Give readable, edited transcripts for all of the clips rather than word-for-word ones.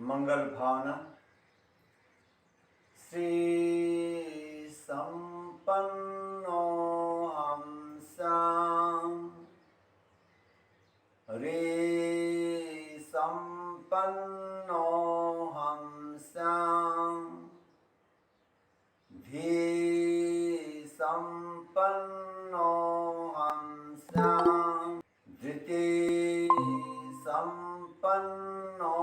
मंगल भावना। श्री संपन्नो हम श्याम रे संपन्नो हम श्याम धी संपन्नो हम श्याम धृति संपन्नो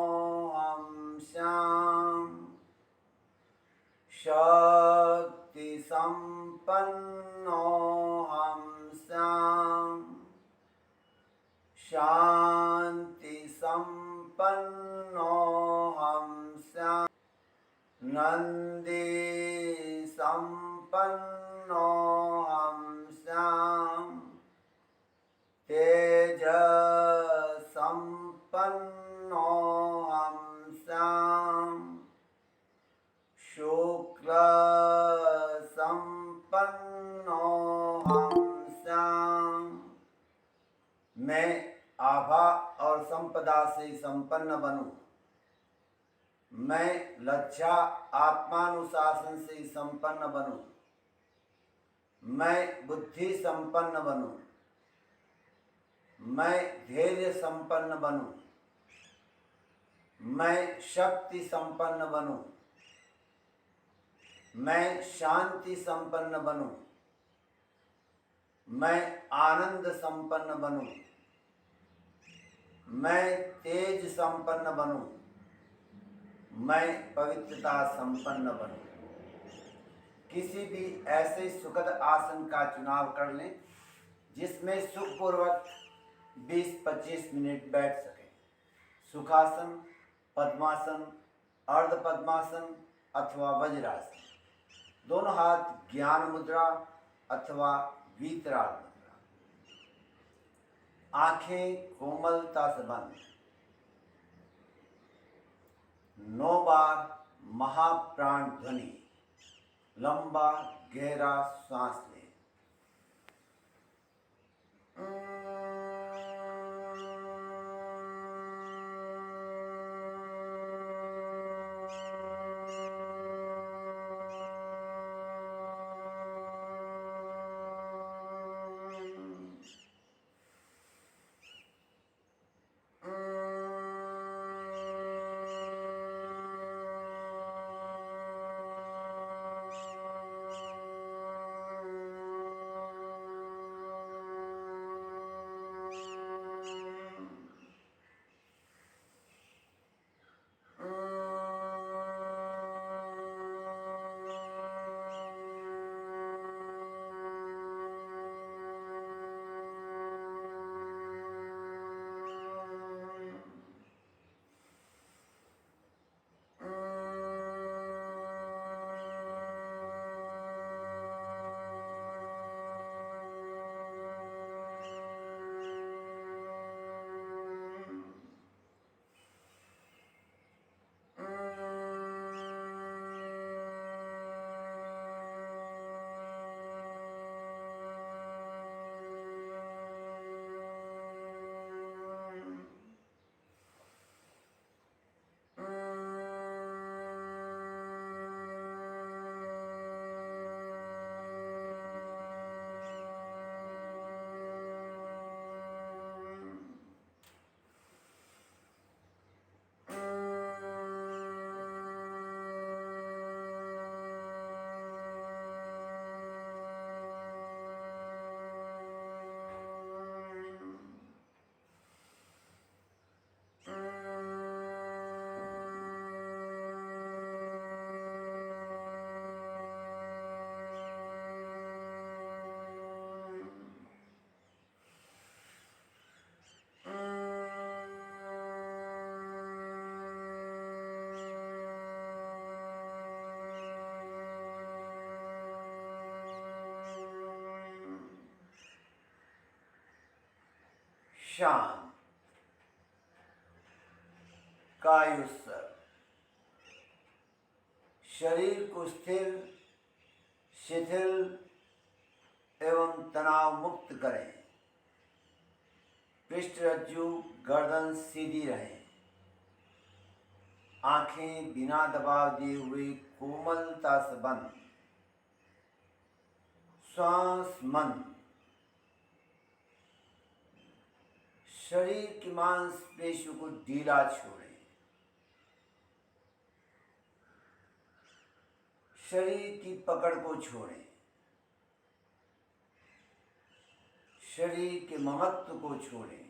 हम श्याम शक्ति संपन्नो हम श्याम शांति संपन्नो हम श्याम नंदी संपन्नो हम श्याम तेज संपन्नो हम श्याम शुक्ल संपन्नो हम श्याम। मैं आभा और संपदा से संपन्न बनूं। मैं लज्जा आत्मानुशासन से संपन्न बनूं। मैं बुद्धि संपन्न बनूं। मैं धैर्य संपन्न बनूं। मैं शक्ति संपन्न बनूं। मैं शांति संपन्न बनूं। मैं आनंद संपन्न बनूं। मैं तेज संपन्न बनूं। मैं पवित्रता संपन्न बनूं। किसी भी ऐसे सुखद आसन का चुनाव कर लें जिसमें सुखपूर्वक 20-25 मिनट बैठ सकें। सुखासन, पद्मासन, अर्ध पद्मासन अथवा वज्रासन। दोनों हाथ ज्ञान मुद्रा अथवा वीतराग मुद्रा। आंखें कोमलता से बंद। 9 बार महाप्राण ध्वनि लंबा गहरा सांस लें। शांत कायुस्वर। शरीर को स्थिर, शिथिल एवं तनाव मुक्त करें। पृष्ठ रज्जु गर्दन सीधी रहे। आंखें बिना दबाव दिए हुए कोमलता से बंद, श्वास मंद, शरीर की मांसपेशियों को ढीला छोड़ें, शरीर की पकड़ को छोड़ें, शरीर के महत्व को छोड़ें।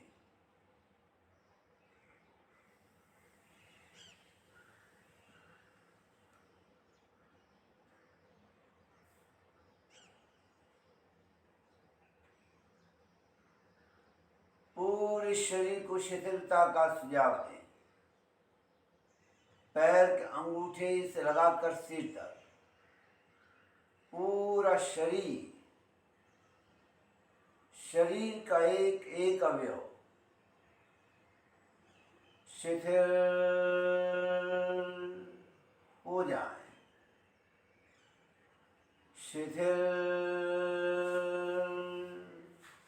पूरे शरीर को शिथिलता का सुझाव दें। पैर के अंगूठे से लगाकर सिर तक पूरा शरीर, शरीर का एक एक अवयव शिथिल हो जाए, शिथिल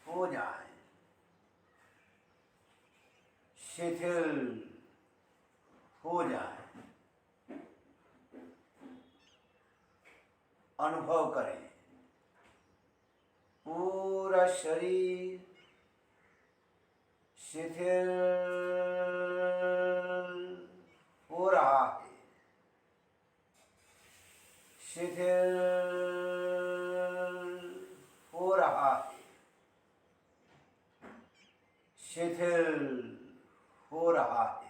हो जाए, शिथिल हो जाए। अनुभव करें पूरा शरीर शिथिल हो रहा है, शिथिल हो रहा है, शिथिल हो रहा है।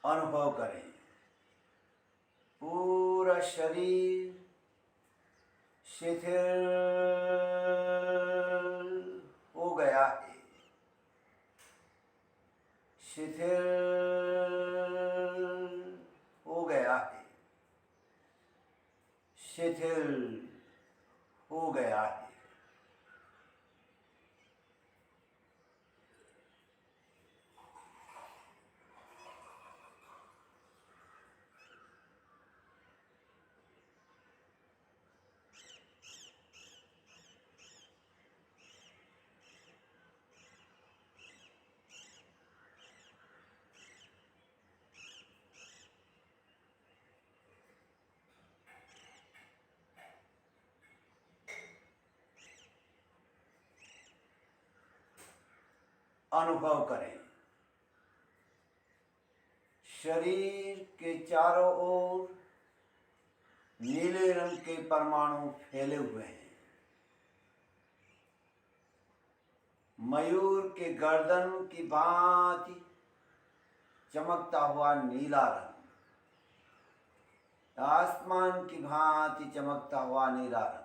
अनुभव करें पूरा शरीर शिथिल हो गया है, शिथिल हो गया है, शिथिल हो गया है। अनुभव करें शरीर के चारों ओर नीले रंग के परमाणु फैले हुए हैं। मयूर के गर्दन की भांति चमकता हुआ नीला रंग, आसमान की भांति चमकता हुआ नीला रंग।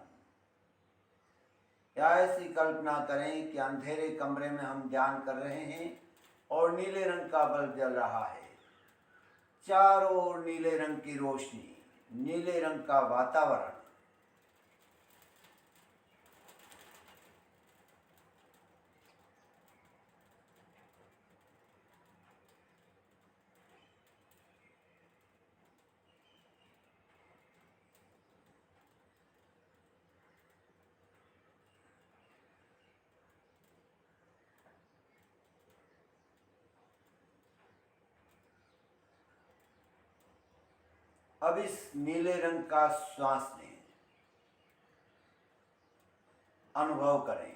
या ऐसी कल्पना करें कि अंधेरे कमरे में हम ध्यान कर रहे हैं और नीले रंग का बल्ब जल रहा है। चारों ओर नीले रंग की रोशनी, नीले रंग का वातावरण। अब इस नीले रंग का श्वास लें, अनुभव करें।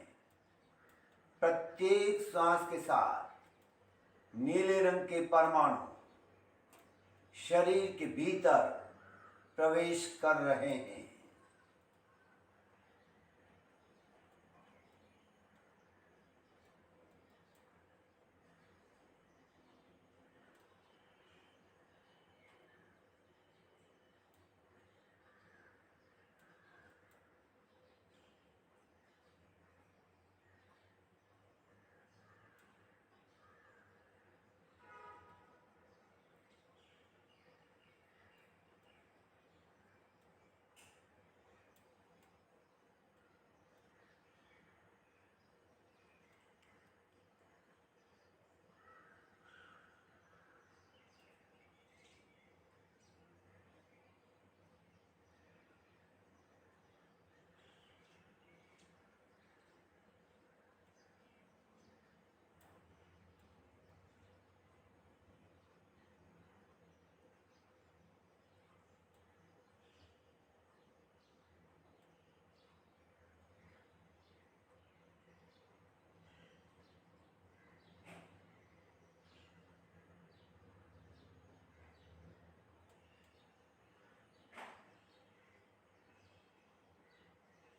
प्रत्येक श्वास के साथ नीले रंग के परमाणु शरीर के भीतर प्रवेश कर रहे हैं।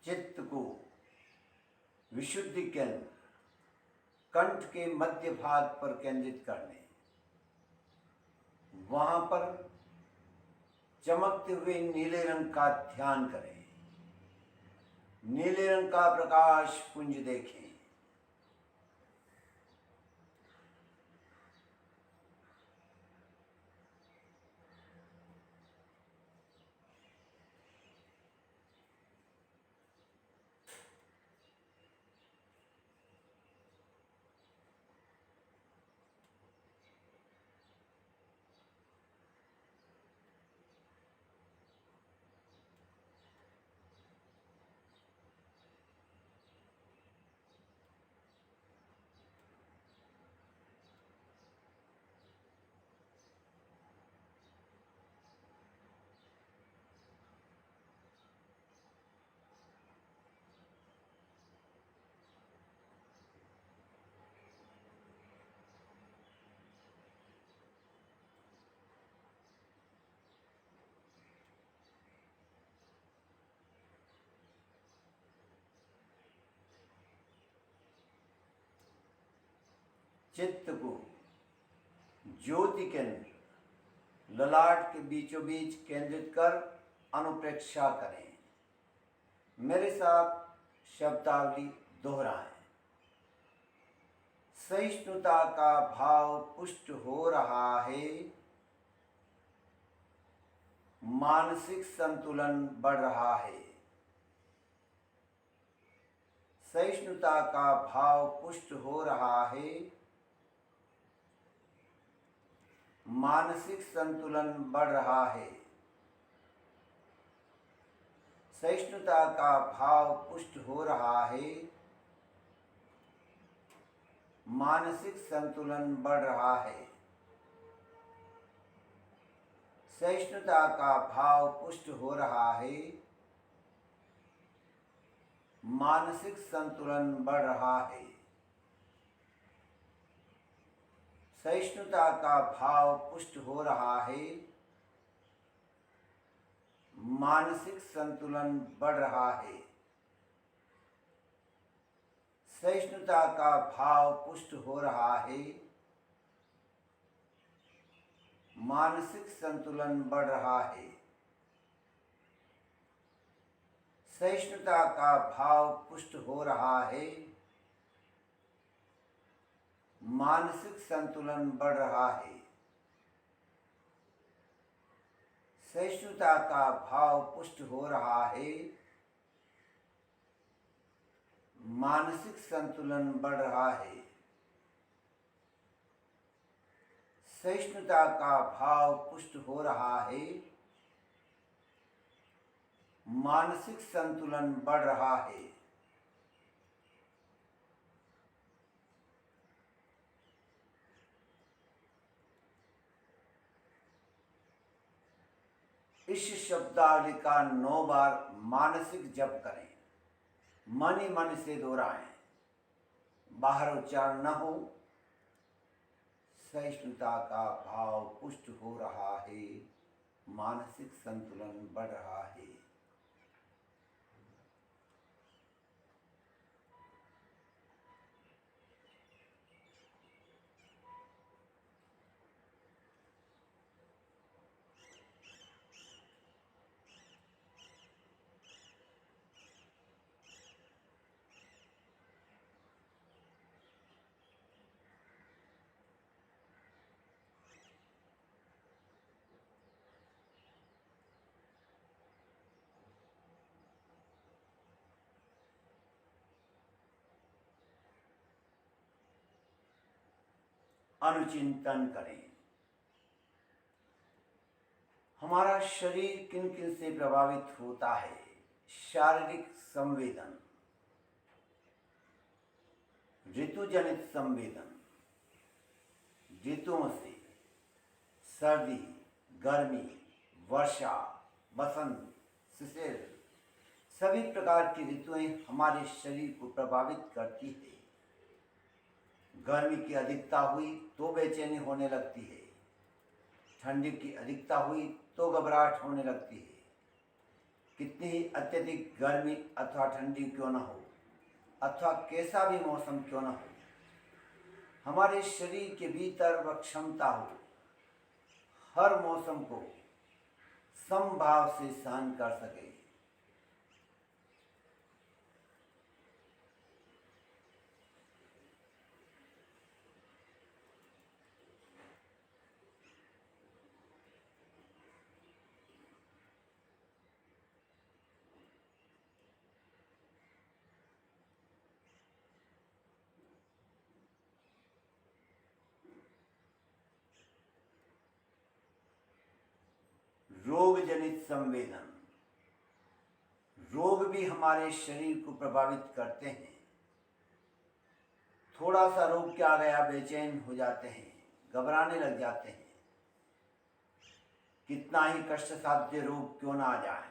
चित्त को विशुद्धि केंद्र कंठ के मध्य भाग पर केंद्रित करने, वहां पर चमकते हुए नीले रंग का ध्यान करें। नीले रंग का प्रकाश पुंज देखें। चित्त को ज्योति केंद्र ललाट के बीचों बीच केंद्रित कर अनुप्रेक्षा करें। मेरे साथ शब्दावली दोहराएं। सहिष्णुता का भाव पुष्ट हो रहा है, मानसिक संतुलन बढ़ रहा है। सहिष्णुता का भाव पुष्ट हो रहा है, मानसिक संतुलन बढ़ रहा है। सहिष्णुता का भाव पुष्ट हो रहा है, मानसिक संतुलन बढ़ रहा है। सहिष्णुता का भाव पुष्ट हो रहा है, मानसिक संतुलन बढ़ रहा है। सहिष्णुता का भाव पुष्ट हो रहा है, मानसिक संतुलन बढ़ रहा है। सहिष्णुता का भाव पुष्ट हो रहा है, मानसिक संतुलन बढ़ रहा है। सहिष्णुता का भाव पुष्ट हो रहा है, मानसिक संतुलन बढ़ रहा है। सहिष्णुता का भाव पुष्ट हो रहा है, मानसिक संतुलन बढ़ रहा है। सहिष्णुता का भाव पुष्ट हो रहा है, मानसिक संतुलन बढ़ रहा है। इस शब्दावली का 9 बार मानसिक जप करें। मन ही मन से दोहराएं, बाहर उच्चारण न हो। सहिष्णुता का भाव पुष्ट हो रहा है, मानसिक संतुलन बढ़ रहा है। अनुचिंतन करें। हमारा शरीर किन किन से प्रभावित होता है। शारीरिक संवेदन, ऋतुजनित संवेदन, ऋतुओं से सर्दी, गर्मी, वर्षा, बसंत, शिशिर, सभी प्रकार की ऋतुएं हमारे शरीर को प्रभावित करती है। गर्मी की अधिकता हुई तो बेचैनी होने लगती है, ठंडी की अधिकता हुई तो घबराहट होने लगती है। कितनी ही अत्यधिक गर्मी अथवा ठंडी क्यों न हो, अथवा कैसा भी मौसम क्यों न हो, हमारे शरीर के भीतर वह क्षमता हो हर मौसम को समभाव से सहन कर सके। रोग जनित संवेदन, रोग भी हमारे शरीर को प्रभावित करते हैं। थोड़ा सा रोग क्या गया बेचैन हो जाते हैं, घबराने लग जाते हैं। कितना ही कष्ट साध्य रोग क्यों ना आ जाए,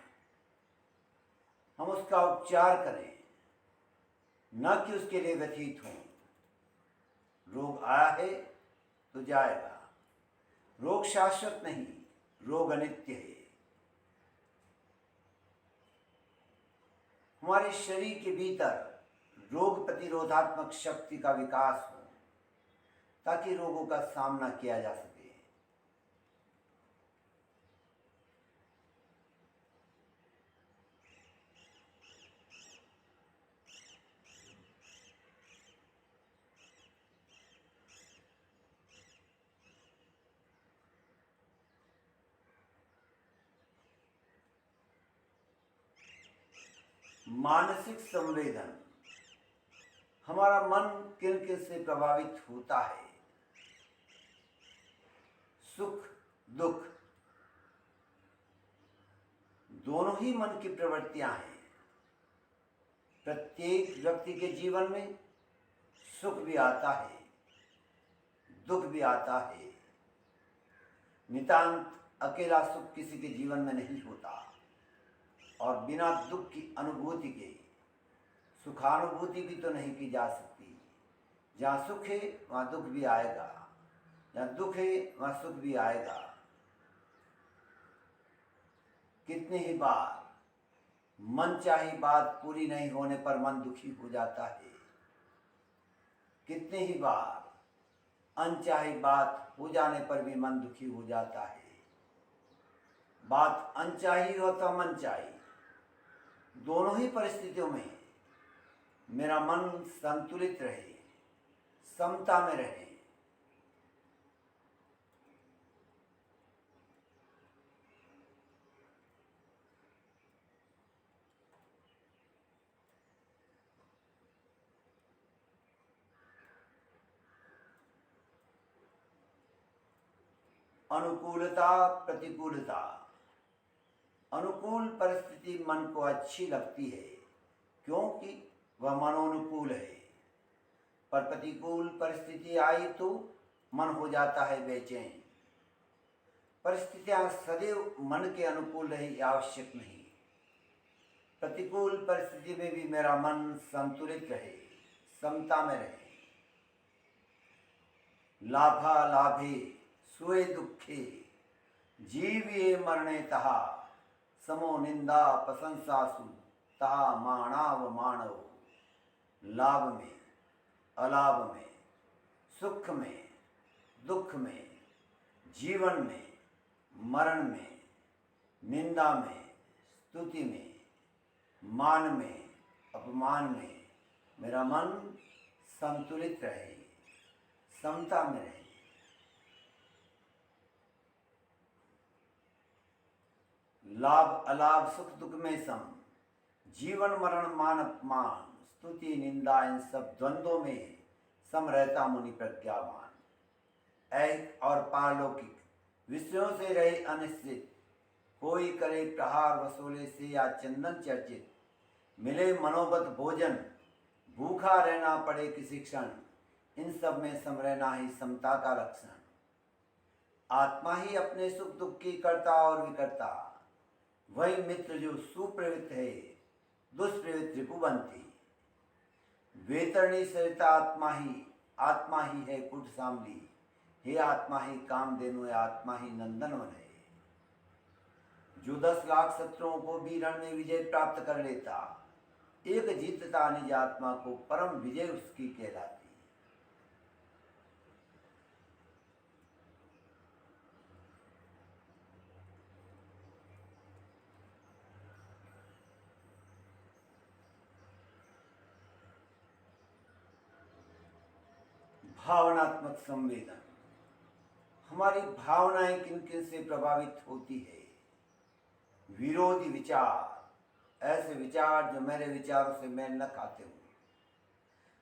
हम उसका उपचार करें, न कि उसके लिए व्यथित हों। रोग आया है तो जाएगा, रोग शाश्वत नहीं, रोग अनित्य है। हमारे शरीर के भीतर रोग प्रतिरोधात्मक शक्ति का विकास हो ताकि रोगों का सामना किया जा सके। मानसिक संवेदन, हमारा मन किन किन से प्रभावित होता है। सुख दुख दोनों ही मन की प्रवृत्तियां हैं। प्रत्येक व्यक्ति के जीवन में सुख भी आता है, दुख भी आता है। नितांत अकेला सुख किसी के जीवन में नहीं होता, और बिना दुख की अनुभूति के सुखानुभूति भी तो नहीं की जा सकती। जहाँ सुख है वहाँ दुख भी आएगा, जहाँ दुख है वहाँ सुख भी आएगा। कितनी ही बार मन चाही बात पूरी नहीं होने पर मन दुखी हो जाता है। कितनी ही बार अनचाही बात हो जाने पर भी मन दुखी हो जाता है। बात अनचाही हो तो मनचाही, दोनों ही परिस्थितियों में मेरा मन संतुलित रहे, समता में रहे। अनुकूलता प्रतिकूलता, अनुकूल परिस्थिति मन को अच्छी लगती है क्योंकि वह मनोनुकूल है, पर प्रतिकूल परिस्थिति आई तो मन हो जाता है बेचैन। परिस्थितियां सदैव मन के अनुकूल रही आवश्यक नहीं। प्रतिकूल परिस्थिति में भी मेरा मन संतुलित रहे, समता में रहे। लाभा लाभे सुए दुखे जीविये मरणे तहा, समो निंदा प्रशंसासु तहा माणाव माणव। लाभ में अलाभ में, सुख में दुख में, जीवन में मरण में, निंदा में स्तुति में, मान में अपमान में मेरा मन संतुलित रहे, समता में रहे। लाभ अलाभ सुख दुख में सम, जीवन मरण मान अपमान, स्तुति निंदा इन सब द्वंद्वों में सम रहता मुनि प्रज्ञावान। ऐहिक और पारलौकिक विषयों से रहे अनिश्चित, कोई करे प्रहार वसूले से या चंदन चर्चित। मिले मनोबत भोजन, भूखा रहना पड़े किसी क्षण, इन सब में सम रहना ही समता का लक्षण। आत्मा ही अपने सुख दुख की कर्ता और विकर्ता, वही मित्र जो सुप्रवृत्त है, दुष्प्रवृत्त रिपुबंती। वेतरणी सरिता आत्मा ही है कुट सांबली। हे आत्मा ही कामधेनु है, आत्मा ही नंदनवन है। जो 10 लाख शत्रुओं को भी रण में विजय प्राप्त कर लेता, एक जीतता निज आत्मा को, परम विजय उसकी कहलाती। भावनात्मक संवेदन। हमारी भावनाएं किन किन से प्रभावित होती है? विरोधी विचार, ऐसे विचार जो मेरे विचारों से मेल न खाते हों,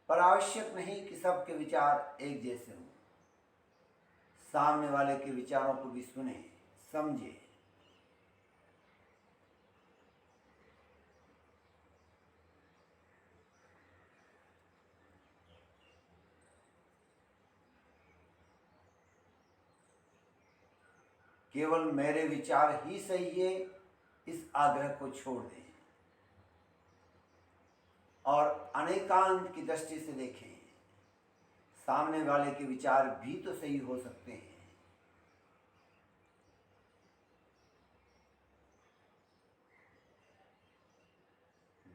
पर आवश्यक नहीं कि सबके विचार एक जैसे हों। सामने वाले के विचारों को भी सुने, समझे। केवल मेरे विचार ही सही है, इस आग्रह को छोड़ दें और अनेकांत की दृष्टि से देखें। सामने वाले के विचार भी तो सही हो सकते हैं।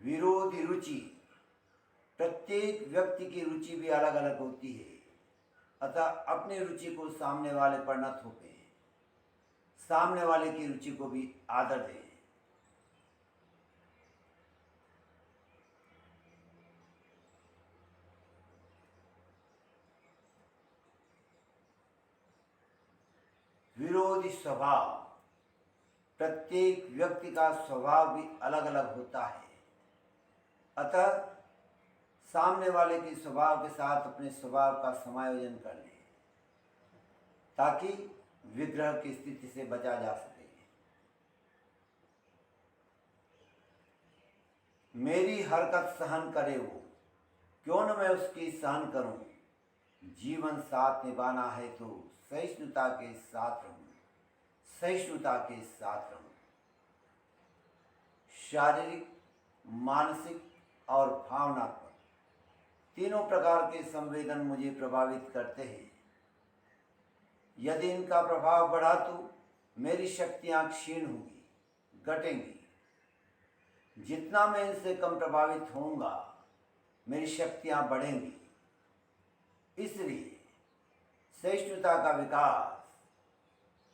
विरोधी रुचि। प्रत्येक व्यक्ति की रुचि भी अलग अलग होती है, अतः अपनी रुचि को सामने वाले पर न थोपें। सामने वाले की रुचि को भी आदर दें। विरोधी स्वभाव। प्रत्येक व्यक्ति का स्वभाव भी अलग अलग होता है, अतः सामने वाले के स्वभाव के साथ अपने स्वभाव का समायोजन कर लें, ताकि विग्रह की स्थिति से बचा जा सके। मेरी हरकत सहन करे वो, क्यों न मैं उसकी सहन करूं। जीवन साथ निभाना है तो सहिष्णुता के साथ रहूं, सहिष्णुता के साथ रहूं। शारीरिक, मानसिक और भावनात्मक तीनों प्रकार के संवेदन मुझे प्रभावित करते हैं। यदि इनका प्रभाव बढ़ा तो मेरी शक्तियां क्षीण होंगी, घटेंगी। जितना मैं इनसे कम प्रभावित होऊंगा, मेरी शक्तियां बढ़ेंगी। इसलिए सहिष्णुता का विकास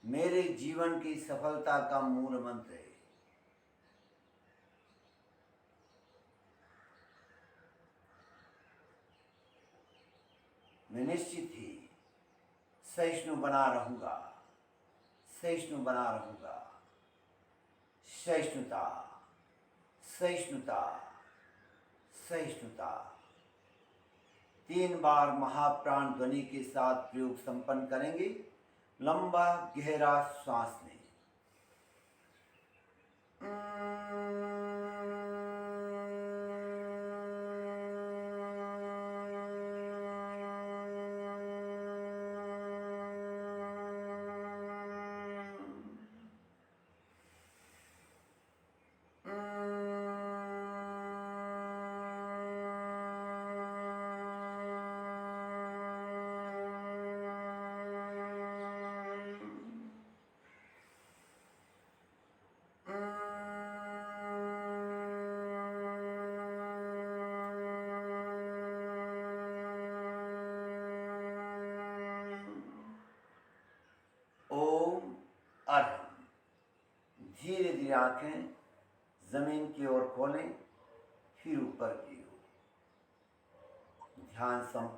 मेरे जीवन की सफलता का मूल मंत्र है। मैं निश्चित ही सहिष्णु बना रहूंगा, सहिष्णु बना रहूंगा। सहिष्णुता, सहिष्णुता, सहिष्णुता। 3 बार महाप्राण ध्वनि के साथ प्रयोग संपन्न करेंगे। लंबा गहरा श्वास लें। ओम अर्हम। धीरे धीरे आंखें जमीन की ओर खोलें, फिर ऊपर की ओर। ध्यान संपन्न।